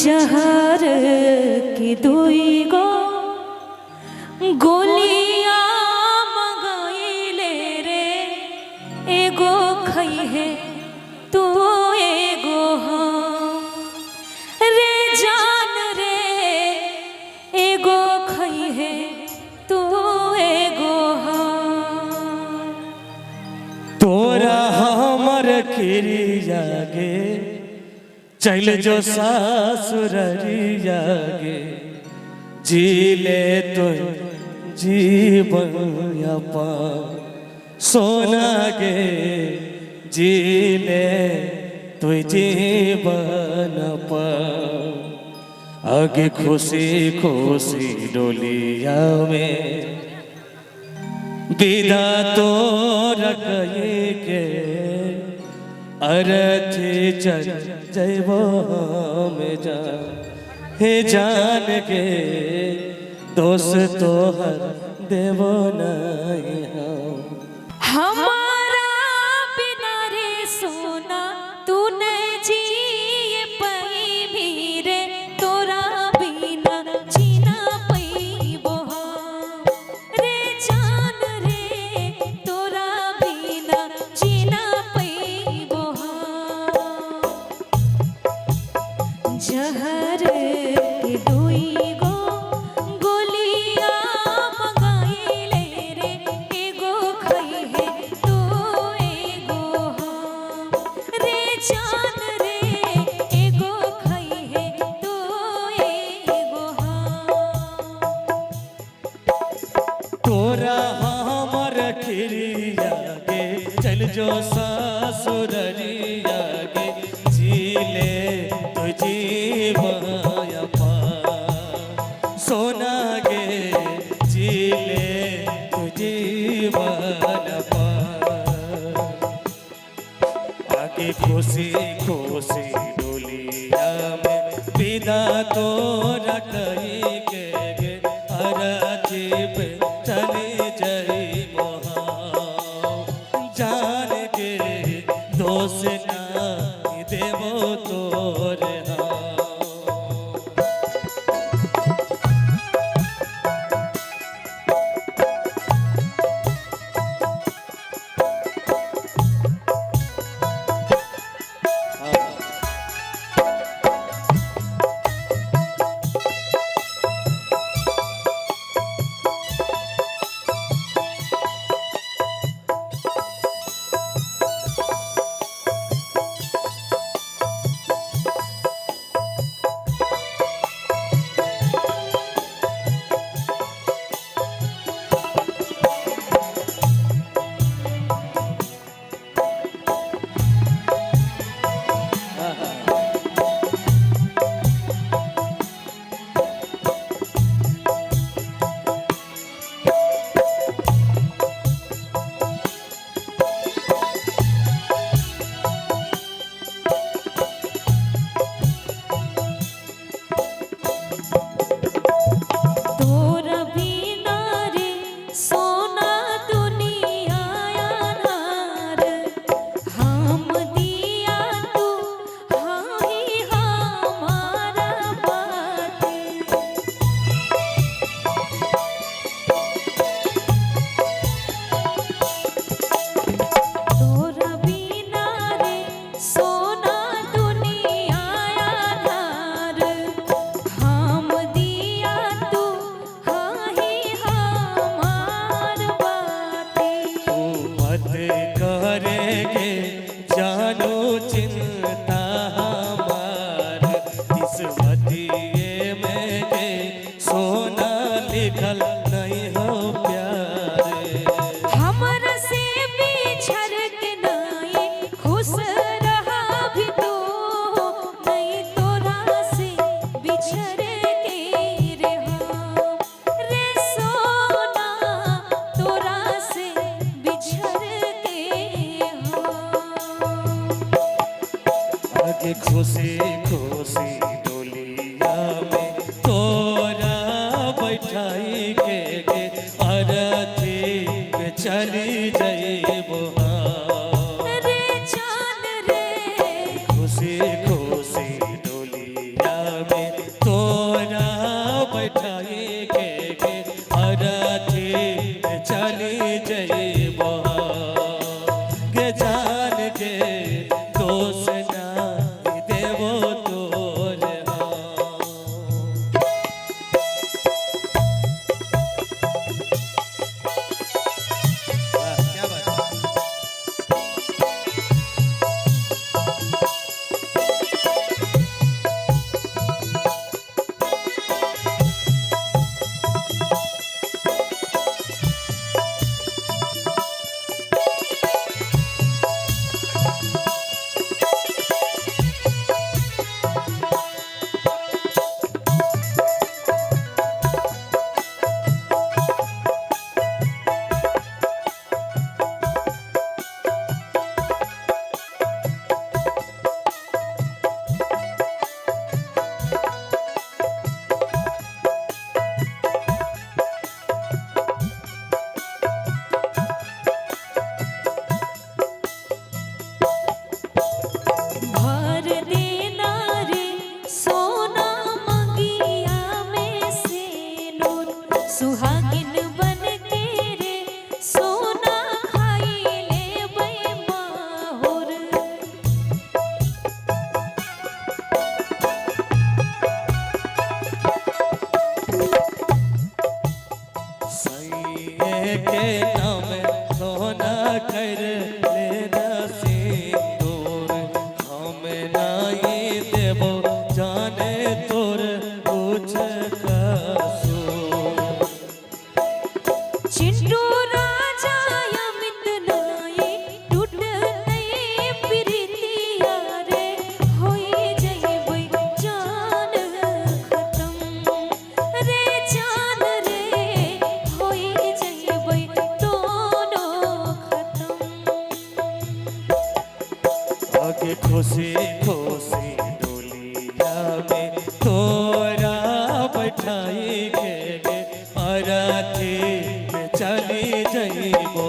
जहर की दुई गो गोलिया मंगाइले रे, एगो खई है तू एगो हम रे जान रे, एगो खई है तू एगो हम। तोरा हमर खिरिया गे चल जो सासुररिया गे, जी ले तो जीवन अपन सोना गे, जी ले तो जीवन अपन। आगे खुशी खुशी डोलिया में विदा तो रखी के, अरथी चल जैबो में जा हे जान के, दोस्त तो हर देवो नहीं हमारा बिना रे सोना तू नहीं जी पई भी रे, तोरा बिना जीना पैबो हम रे जान रे, तोरा बिना जीना पैबो हम। जहर के दुई गो गोलिया मंगाइले रे, एगो खई है तू एगो हम रे जान रे, एगो खई है तू एगो हम। तोरा हमर खिरिया गे चल जो सासुररिया गे, जी ले तो जीवन अपन सोना गे, जी ले तो जीवन अपन। आगे खुशी खुशी डोलिया में विदा तो रखी के गे, अरथी पे चली जई मोहा जान के, दोष ना देवो तोरे खुशी खुशी डोलिया में तोरा बैठाई के गे, अरथी पे चली जइबो रे जान रे, खुशी खुशी डोलिया में सुहागिन बन के रे सोना खाई ले माहुर। सैये के नाम सोना कर लेना सिंदूर, हम नाई देबो जाने तोर कुछ कसूर। चिंटू राजा अमित नाई टूटते प्रीतिया रे होई जइबै जान खत्म रे जान रे होई जइबै दोनों खत्म। आगे खुशी खुशी डोलिया में तोरा बैठाई के अरथी में चली जइबो।